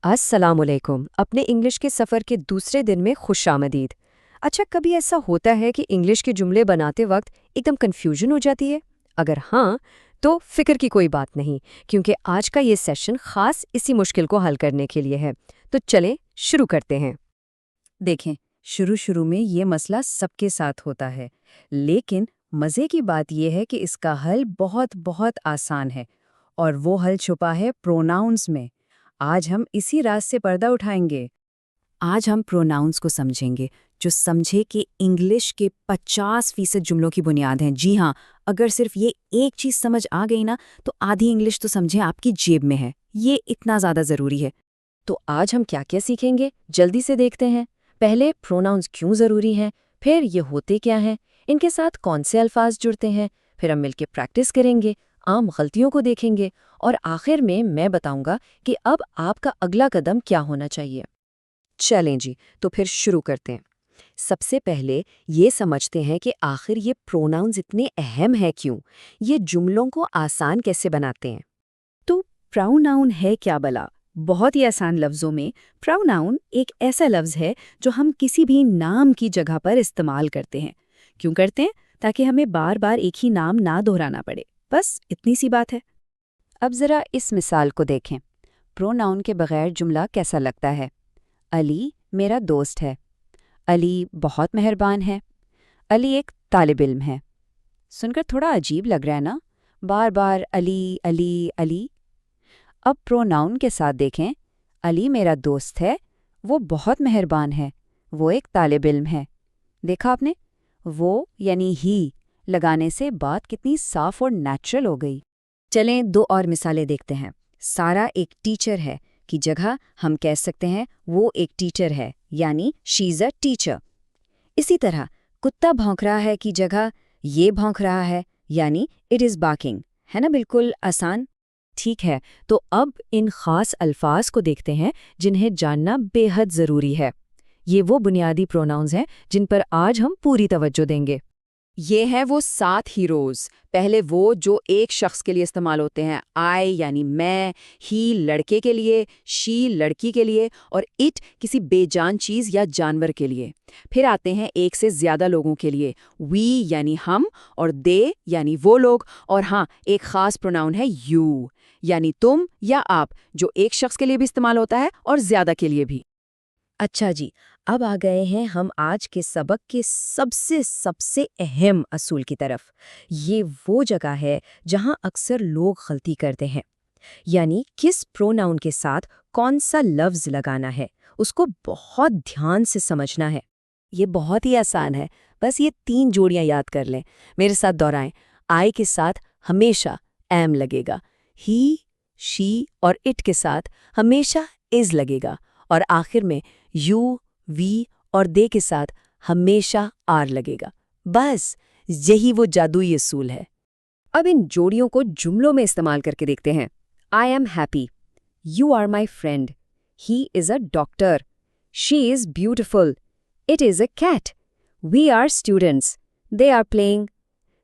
अस्सलामुअलैकुम। अपने इंग्लिश के सफ़र के दूसरे दिन में खुशामदीद। अच्छा, कभी ऐसा होता है कि इंग्लिश के जुमले बनाते वक्त एकदम कन्फ्यूजन हो जाती है? अगर हाँ, तो फिक्र की कोई बात नहीं, क्योंकि आज का ये सेशन खास इसी मुश्किल को हल करने के लिए है। तो चलें शुरू करते हैं। देखें, शुरू शुरू में ये मसला सबके साथ होता है, लेकिन मज़े की बात यह है कि इसका हल बहुत बहुत आसान है और वो हल छुपा है प्रोनाउंस में। आज हम इसी राज से पर्दा उठाएंगे। आज हम प्रोनाउंस को समझेंगे, जो समझे कि इंग्लिश के 50% जुमलों की बुनियाद हैं। जी हाँ, अगर सिर्फ ये एक चीज़ समझ आ गई ना, तो आधी इंग्लिश तो समझे आपकी जेब में है। ये इतना ज़्यादा ज़रूरी है। तो आज हम क्या क्या सीखेंगे, जल्दी से देखते हैं। पहले प्रोनाउंस क्यों ज़रूरी हैं, फिर ये होते क्या हैं, इनके साथ कौन से अल्फाज जुड़ते हैं, फिर हम मिलकर प्रैक्टिस करेंगे, आम गलतियों को देखेंगे और आखिर में मैं बताऊंगा कि अब आपका अगला कदम क्या होना चाहिए। चलें जी, तो फिर शुरू करते हैं। सबसे पहले ये समझते हैं कि आखिर ये प्रोनाउंस इतने अहम हैं क्यों, ये जुमलों को आसान कैसे बनाते हैं। तो प्रोनाउन है क्या भला? बहुत ही आसान लफ्ज़ों में, प्रोनाउन एक ऐसा लफ्ज़ है जो हम किसी भी नाम की जगह पर इस्तेमाल करते हैं। क्यों करते हैं? ताकि हमें बार बार एक ही नाम ना दोहराना पड़े। बस इतनी सी बात है। अब ज़रा इस मिसाल को देखें। प्रोनाउन के बगैर जुमला कैसा लगता है? अली मेरा दोस्त है। अली बहुत मेहरबान है। अली एक तालिब इल्म है। सुनकर थोड़ा अजीब लग रहा है ना? बार बार अली अली अली। अब प्रोनाउन के साथ देखें। अली मेरा दोस्त है, वो बहुत मेहरबान है, वो एक तालिब इल्म है। देखा आपने? वो यानी ही लगाने से बात कितनी साफ और नेचुरल हो गई। चलें दो और मिसालें देखते हैं। सारा एक टीचर है की जगह हम कह सकते हैं वो एक टीचर है, यानी शी इज़ अ टीचर। इसी तरह कुत्ता भौंक रहा है की जगह ये भौंक रहा है, यानी इट इज़ बार्किंग। है ना, बिल्कुल आसान। ठीक है, तो अब इन खास अल्फाज को देखते हैं जिन्हें जानना बेहद ज़रूरी है। ये वो बुनियादी प्रोनाउंस हैं जिन पर आज हम पूरी तवज्जो देंगे। ये हैं वो 7 हीरोज़। पहले वो जो एक शख्स के लिए इस्तेमाल होते हैं, आई यानी मैं, ही लड़के के लिए, शी लड़की के लिए और इट किसी बेजान चीज़ या जानवर के लिए। फिर आते हैं एक से ज़्यादा लोगों के लिए, वी यानी हम और दे यानी वो लोग। और हाँ, एक ख़ास प्रोनाउन है यू यानी तुम या आप, जो एक शख्स के लिए भी इस्तेमाल होता है और ज़्यादा के लिए भी। अच्छा जी, अब आ गए हैं हम आज के सबक के सबसे सबसे अहम असूल की तरफ। ये वो जगह है जहां अक्सर लोग गलती करते हैं, यानी किस प्रोनाउन के साथ कौन सा लफ्ज़ लगाना है, उसको बहुत ध्यान से समझना है। ये बहुत ही आसान है, बस ये 3 जोड़ियां याद कर लें। मेरे साथ दोहराएं। आई के साथ हमेशा एम लगेगा, ही, शी और इट के साथ हमेशा इज़ लगेगा और आखिर में यू, वी और दे के साथ हमेशा आर लगेगा। बस यही वो जादुई असूल है। अब इन जोड़ियों को जुमलों में इस्तेमाल करके देखते हैं। I am happy, you are my friend, he is a doctor, she is beautiful, it is a cat, we are students, they are playing.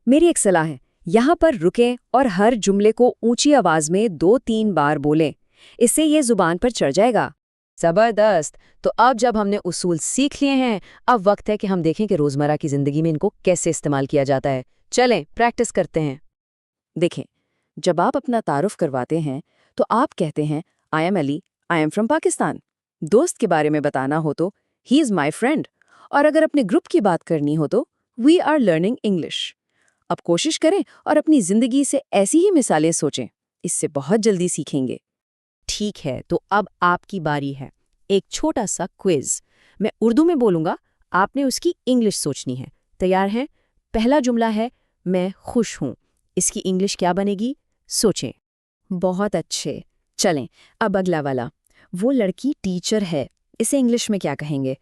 मेरी एक सलाह है, यहाँ पर रुकें और हर जुमले को ऊंची आवाज में 2-3 बार बोलें। इससे ये जुबान पर चढ़ जाएगा। जबरदस्त। तो अब जब हमने उसूल सीख लिए हैं, अब वक्त है कि हम देखें कि रोजमर्रा की जिंदगी में इनको कैसे इस्तेमाल किया जाता है। चलें प्रैक्टिस करते हैं। देखें, जब आप अपना तारुफ करवाते हैं तो आप कहते हैं I M Ali, I am from Pakistan. दोस्त के बारे में बताना हो तो ही इज़ माई फ्रेंड। और अगर अपने ग्रुप की बात करनी हो तो वी आर लर्निंग इंग्लिश। अब कोशिश करें और अपनी जिंदगी से ऐसी ही मिसालें सोचें। इससे बहुत जल्दी सीखेंगे। ठीक है, तो अब आपकी बारी है। एक छोटा सा क्विज। मैं उर्दू में बोलूंगा, आपने उसकी इंग्लिश सोचनी है। तैयार हैं? पहला जुमला है मैं खुश हूं। इसकी इंग्लिश क्या बनेगी? सोचें। बहुत अच्छे। चलें, अब अगला वाला। वो लड़की टीचर है, इसे इंग्लिश में क्या कहेंगे?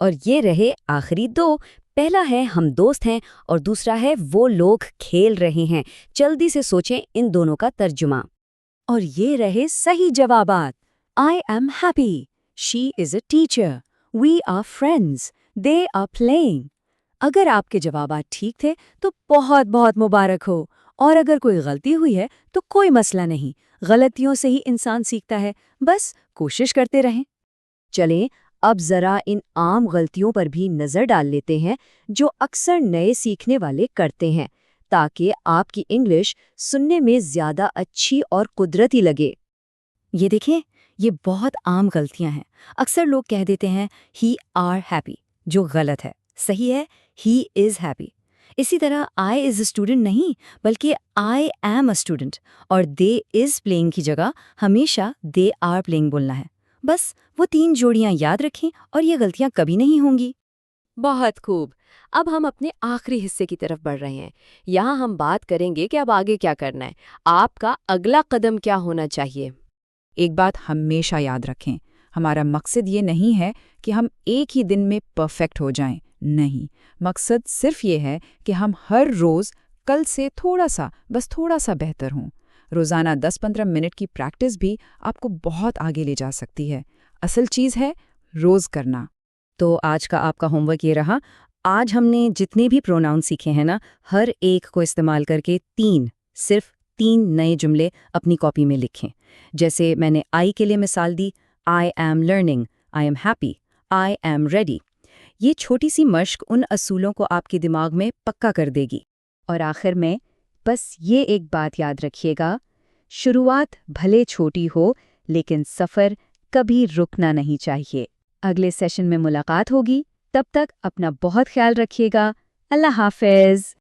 और ये रहे आखिरी दो। पहला है हम दोस्त हैं और दूसरा है वो लोग खेल रहे हैं। जल्दी से सोचें इन दोनों का तर्जुमा। और ये रहे सही जवाबात। I am happy, she is a teacher, we are friends, they are playing. अगर आपके जवाबात ठीक थे तो बहुत बहुत मुबारक हो, और अगर कोई गलती हुई है तो कोई मसला नहीं। गलतियों से ही इंसान सीखता है, बस कोशिश करते रहें। चलें अब जरा इन आम गलतियों पर भी नजर डाल लेते हैं जो अक्सर नए सीखने वाले करते हैं, ताकि आपकी इंग्लिश सुनने में ज्यादा अच्छी और कुदरती लगे। ये देखें, ये बहुत आम गलतियां हैं। अक्सर लोग कह देते हैं ही आर हैप्पी, जो गलत है। सही है ही इज हैप्पी। इसी तरह आई इज अ स्टूडेंट नहीं, बल्कि आई एम अ स्टूडेंट, और दे इज प्लेइंग की जगह हमेशा दे आर प्लेइंग बोलना है। बस वो 3 जोड़ियां याद रखें और ये गलतियां कभी नहीं होंगी। बहुत खूब। अब हम अपने आखिरी हिस्से की तरफ बढ़ रहे हैं। यहाँ हम बात करेंगे कि अब आगे क्या करना है। आपका अगला कदम क्या होना चाहिए। एक बात हमेशा याद रखें, हमारा मकसद ये नहीं है कि हम एक ही दिन में परफेक्ट हो जाएं। नहीं, मकसद सिर्फ ये है कि हम हर रोज़ कल से बस थोड़ा सा बेहतर हों। रोज़ाना 10-15 मिनट की प्रैक्टिस भी आपको बहुत आगे ले जा सकती है। असल चीज़ है रोज़ करना। तो आज का आपका होमवर्क ये रहा। आज हमने जितने भी प्रोनाउन सीखे हैं ना, हर एक को इस्तेमाल करके सिर्फ 3 नए जुमले अपनी कॉपी में लिखें। जैसे मैंने आई के लिए मिसाल दी, I am learning, I am happy, I am ready. ये छोटी सी मश्क उन असूलों को आपके दिमाग में पक्का कर देगी। और आखिर में बस ये एक बात याद रखिएगा, शुरुआत भले छोटी हो, लेकिन सफ़र कभी रुकना नहीं चाहिए। अगले सेशन में मुलाकात होगी, तब तक अपना बहुत ख्याल रखिएगा। अल्लाह हाफ़िज़।